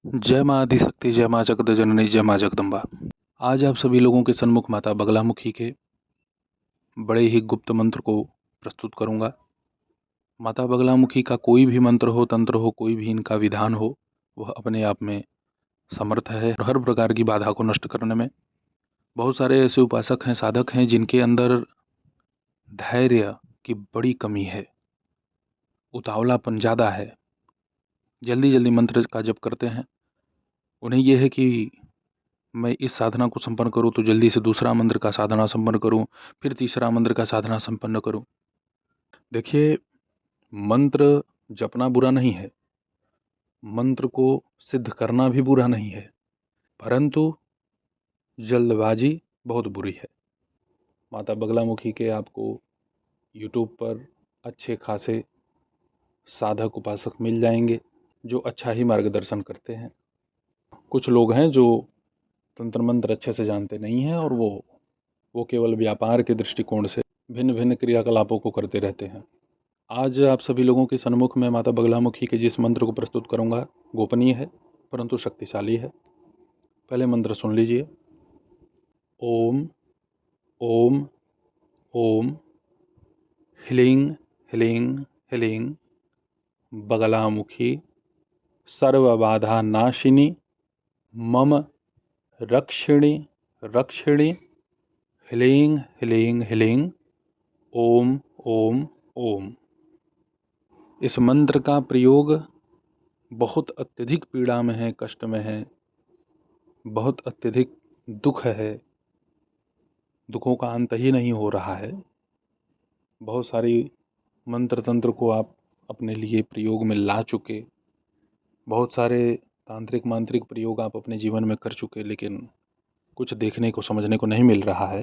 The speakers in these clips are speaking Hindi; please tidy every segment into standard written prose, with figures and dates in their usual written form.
जय माँ आदिशक्ति, जय माँ जगत जननी, जय माँ जगदम्बा। आज आप सभी लोगों के सन्मुख माता बगलामुखी के बड़े ही गुप्त मंत्र को प्रस्तुत करूंगा। माता बगलामुखी का कोई भी मंत्र हो, तंत्र हो, कोई भी इनका विधान हो, वह अपने आप में समर्थ है हर प्रकार की बाधा को नष्ट करने में। बहुत सारे ऐसे उपासक हैं, साधक हैं, जिनके अंदर धैर्य की बड़ी कमी है, उतावलापन ज़्यादा है, जल्दी जल्दी मंत्र का जप करते हैं। उन्हें यह है कि मैं इस साधना को संपन्न करूं तो जल्दी से दूसरा मंत्र का साधना संपन्न करूं, फिर तीसरा मंत्र का साधना संपन्न करूं। देखिए, मंत्र जपना बुरा नहीं है, मंत्र को सिद्ध करना भी बुरा नहीं है, परंतु जल्दबाजी बहुत बुरी है। माता बगलामुखी के आपको यूट्यूब पर अच्छे खासे साधक उपासक मिल जाएंगे जो अच्छा ही मार्गदर्शन करते हैं। कुछ लोग हैं जो तंत्र मंत्र अच्छे से जानते नहीं हैं और वो केवल व्यापार के दृष्टिकोण से भिन्न भिन्न क्रियाकलापों को करते रहते हैं। आज आप सभी लोगों के सन्मुख में माता बगलामुखी के जिस मंत्र को प्रस्तुत करूंगा, गोपनीय है परंतु शक्तिशाली है। पहले मंत्र सुन लीजिए। ओम ओम ओम ह्लीं ह्लीं ह्लीं बगलामुखी सर्वबाधा नाशिनी मम रक्षिणी रक्षिणी ह्लीं ह्लीं ह्लीं ओम ओम ओम। इस मंत्र का प्रयोग बहुत अत्यधिक पीड़ा में है, कष्ट में है, बहुत अत्यधिक दुख है, दुखों का अंत ही नहीं हो रहा है। बहुत सारी मंत्र तंत्र को आप अपने लिए प्रयोग में ला चुके, बहुत सारे तांत्रिक मांत्रिक प्रयोग आप अपने जीवन में कर चुके, लेकिन कुछ देखने को समझने को नहीं मिल रहा है।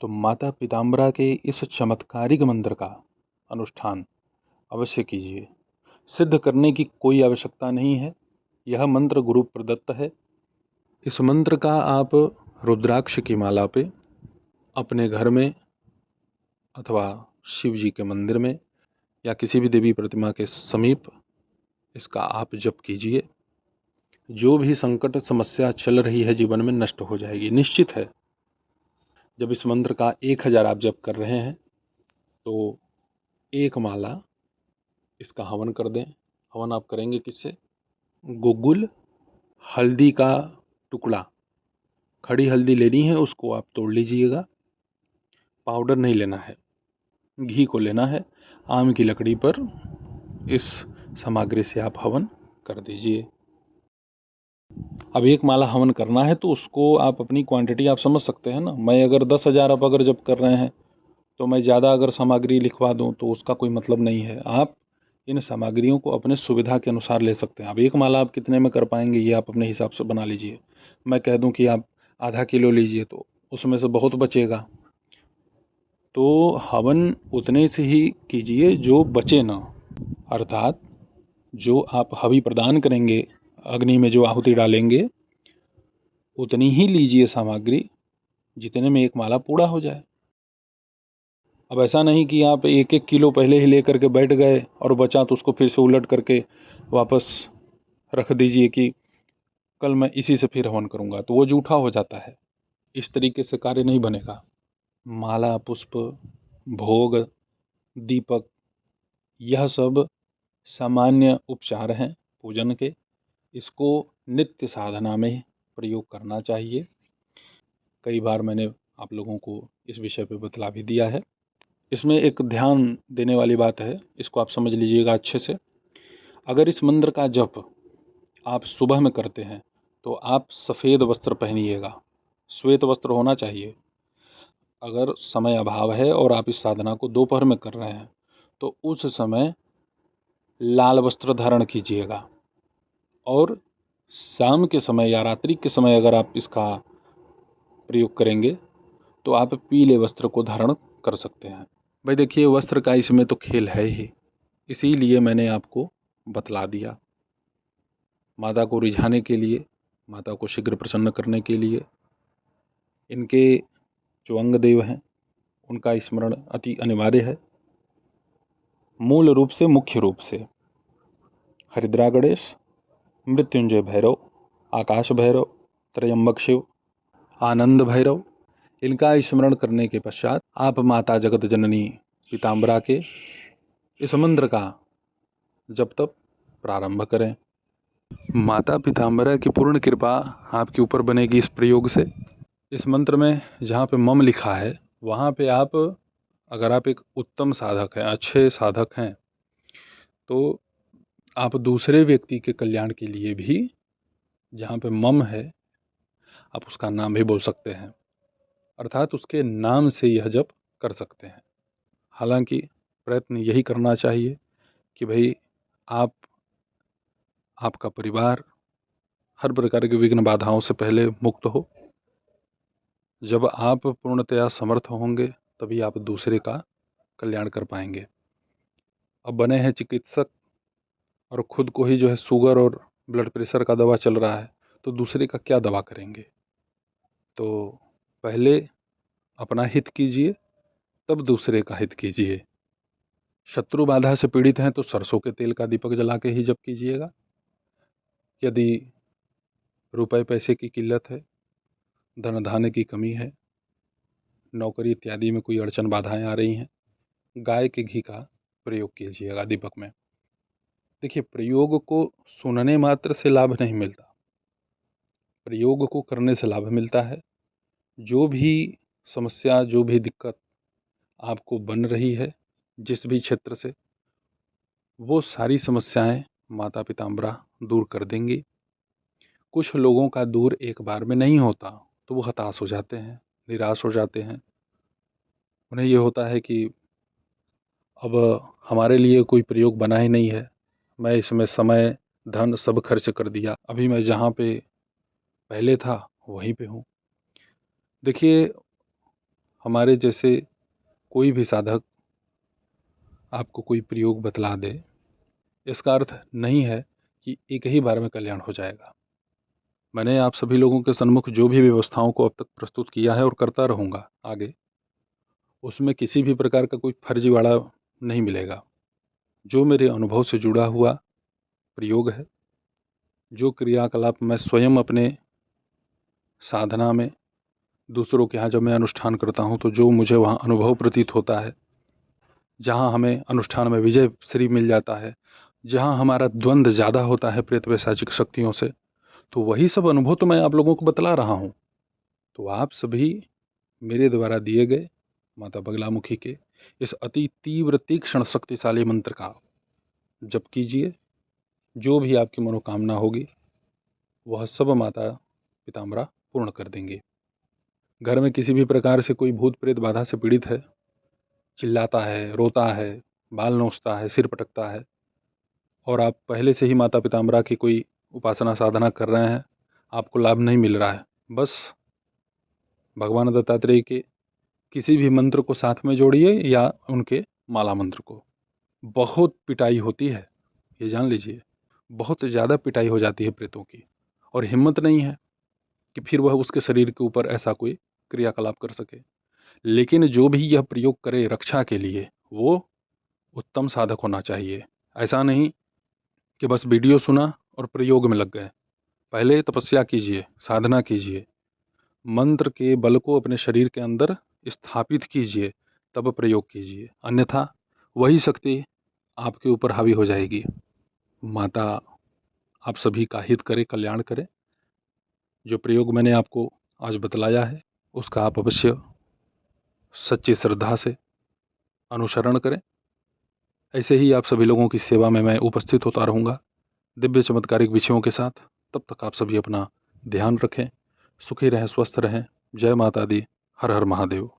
तो माता पीताम्बरा के इस चमत्कारिक मंत्र का अनुष्ठान अवश्य कीजिए। सिद्ध करने की कोई आवश्यकता नहीं है, यह मंत्र गुरु प्रदत्त है। इस मंत्र का आप रुद्राक्ष की माला पे अपने घर में अथवा शिव जी के मंदिर में या किसी भी देवी प्रतिमा के समीप इसका आप जप कीजिए। जो भी संकट समस्या चल रही है जीवन में नष्ट हो जाएगी, निश्चित है। जब इस मंत्र का 1000 आप जप कर रहे हैं तो एक माला इसका हवन कर दें। हवन आप करेंगे किससे? गुग्गुल हल्दी का टुकड़ा, खड़ी हल्दी लेनी है, उसको आप तोड़ लीजिएगा। पाउडर नहीं लेना है, घी को लेना है। आम की लकड़ी पर इस सामग्री से आप हवन कर दीजिए। अब एक माला हवन करना है तो उसको आप अपनी क्वांटिटी आप समझ सकते हैं ना। मैं अगर 10,000 आप अगर जब कर रहे हैं तो मैं ज़्यादा अगर सामग्री लिखवा दूं तो उसका कोई मतलब नहीं है। आप इन सामग्रियों को अपने सुविधा के अनुसार ले सकते हैं। अब एक माला आप कितने में कर पाएंगे ये आप अपने हिसाब से बना लीजिए। मैं कह दूं कि आप आधा किलो लीजिए तो उसमें से बहुत बचेगा, तो हवन उतने से ही कीजिए जो बचे ना। अर्थात जो आप हवि प्रदान करेंगे, अग्नि में जो आहुति डालेंगे, उतनी ही लीजिए सामग्री जितने में एक माला पूरा हो जाए। अब ऐसा नहीं कि आप 1-1 किलो पहले ही लेकर के बैठ गए और बचा तो उसको फिर से उलट करके वापस रख दीजिए कि कल मैं इसी से फिर हवन करूँगा, तो वो जूठा हो जाता है। इस तरीके से कार्य नहीं बनेगा। माला, पुष्प, भोग, दीपक, यह सब सामान्य उपचार हैं पूजन के। इसको नित्य साधना में प्रयोग करना चाहिए। कई बार मैंने आप लोगों को इस विषय पे बतला भी दिया है। इसमें एक ध्यान देने वाली बात है, इसको आप समझ लीजिएगा अच्छे से। अगर इस मंत्र का जप आप सुबह में करते हैं तो आप सफ़ेद वस्त्र पहनिएगा, श्वेत वस्त्र होना चाहिए। अगर समय अभाव है और आप इस साधना को दोपहर में कर रहे हैं तो उस समय लाल वस्त्र धारण कीजिएगा, और शाम के समय या रात्रि के समय अगर आप इसका प्रयोग करेंगे तो आप पीले वस्त्र को धारण कर सकते हैं। भाई देखिए, वस्त्र का इसमें तो खेल है ही, इसीलिए मैंने आपको बतला दिया। माता को रिझाने के लिए, माता को शीघ्र प्रसन्न करने के लिए इनके जो अंग देव हैं उनका स्मरण अति अनिवार्य है। मूल रूप से, मुख्य रूप से हरिद्रा गणेश, मृत्युंजय भैरव, आकाश भैरव, त्रयंबक शिव, आनंद भैरव, इनका स्मरण करने के पश्चात आप माता जगत जननी पीताम्बरा के इस मंत्र का जप तप प्रारंभ करें। माता पीताम्बरा की पूर्ण कृपा आपके ऊपर बनेगी इस प्रयोग से। इस मंत्र में जहाँ पे मम लिखा है वहाँ पे आप, अगर आप एक उत्तम साधक हैं, अच्छे साधक हैं, तो आप दूसरे व्यक्ति के कल्याण के लिए भी जहाँ पे मम है आप उसका नाम भी बोल सकते हैं, अर्थात उसके नाम से यह जप कर सकते हैं। हालांकि प्रयत्न यही करना चाहिए कि भाई आपका परिवार हर प्रकार की विघ्न बाधाओं से पहले मुक्त हो। जब आप पूर्णतया समर्थ होंगे तभी आप दूसरे का कल्याण कर पाएंगे। अब बने हैं चिकित्सक और खुद को ही जो है शुगर और ब्लड प्रेशर का दवा चल रहा है, तो दूसरे का क्या दवा करेंगे। तो पहले अपना हित कीजिए, तब दूसरे का हित कीजिए। शत्रु बाधा से पीड़ित हैं तो सरसों के तेल का दीपक जला के ही जप कीजिएगा। यदि रुपए पैसे की किल्लत है, धन धान्य की कमी है, नौकरी इत्यादि में कोई अड़चन बाधाएं आ रही हैं, गाय के घी का प्रयोग कीजिएगा दीपक में। देखिए, प्रयोग को सुनने मात्र से लाभ नहीं मिलता, प्रयोग को करने से लाभ मिलता है। जो भी समस्या, जो भी दिक्कत आपको बन रही है जिस भी क्षेत्र से, वो सारी समस्याएं माता पीताम्बरा दूर कर देंगी। कुछ लोगों का दूर एक बार में नहीं होता, तो वो हताश हो जाते हैं, निराश हो जाते हैं। उन्हें ये होता है कि अब हमारे लिए कोई प्रयोग बना ही नहीं है, मैं इसमें समय धन सब खर्च कर दिया, अभी मैं जहाँ पे पहले था वहीं पे हूँ। देखिए, हमारे जैसे कोई भी साधक आपको कोई प्रयोग बतला दे, इसका अर्थ नहीं है कि एक ही बार में कल्याण हो जाएगा। मैंने आप सभी लोगों के सन्मुख जो भी व्यवस्थाओं को अब तक प्रस्तुत किया है और करता रहूँगा आगे, उसमें किसी भी प्रकार का कोई फर्जीवाड़ा नहीं मिलेगा। जो मेरे अनुभव से जुड़ा हुआ प्रयोग है, जो क्रियाकलाप मैं स्वयं अपने साधना में, दूसरों के यहाँ जब मैं अनुष्ठान करता हूँ तो जो मुझे वहाँ अनुभव प्रतीत होता है, जहाँ हमें अनुष्ठान में विजय श्री मिल जाता है, जहाँ हमारा द्वंद्व ज़्यादा होता है प्रेत वैशाचिक शक्तियों से, तो वही सब अनुभव तो मैं आप लोगों को बतला रहा हूँ। तो आप सभी मेरे द्वारा दिए गए माता बगलामुखी के इस अति तीव्र तीक्ष्ण शक्तिशाली मंत्र का जप कीजिए। जो भी आपकी मनोकामना होगी वह सब माता पीताम्बरा पूर्ण कर देंगे। घर में किसी भी प्रकार से कोई भूत प्रेत बाधा से पीड़ित है, चिल्लाता है, रोता है, बाल नोचता है, सिर पटकता है, और आप पहले से ही माता पीताम्बरा की कोई उपासना साधना कर रहे हैं, आपको लाभ नहीं मिल रहा है, बस भगवान दत्तात्रेय के किसी भी मंत्र को साथ में जोड़िए या उनके माला मंत्र को। बहुत पिटाई होती है, ये जान लीजिए, बहुत ज़्यादा पिटाई हो जाती है प्रेतों की, और हिम्मत नहीं है कि फिर वह उसके शरीर के ऊपर ऐसा कोई क्रियाकलाप कर सके। लेकिन जो भी यह प्रयोग करे रक्षा के लिए, वो उत्तम साधक होना चाहिए। ऐसा नहीं कि बस वीडियो सुना और प्रयोग में लग गए। पहले तपस्या कीजिए, साधना कीजिए, मंत्र के बल को अपने शरीर के अंदर स्थापित कीजिए, तब प्रयोग कीजिए, अन्यथा वही शक्ति आपके ऊपर हावी हो जाएगी। माता आप सभी का हित करे, कल्याण करे। जो प्रयोग मैंने आपको आज बतलाया है उसका आप अवश्य सच्ची श्रद्धा से अनुसरण करें। ऐसे ही आप सभी लोगों की सेवा में मैं उपस्थित होता रहूँगा दिव्य चमत्कारिक विषयों के साथ। तब तक आप सभी अपना ध्यान रखें, सुखी रहें, स्वस्थ रहें। जय माता दी, हर हर महादेव।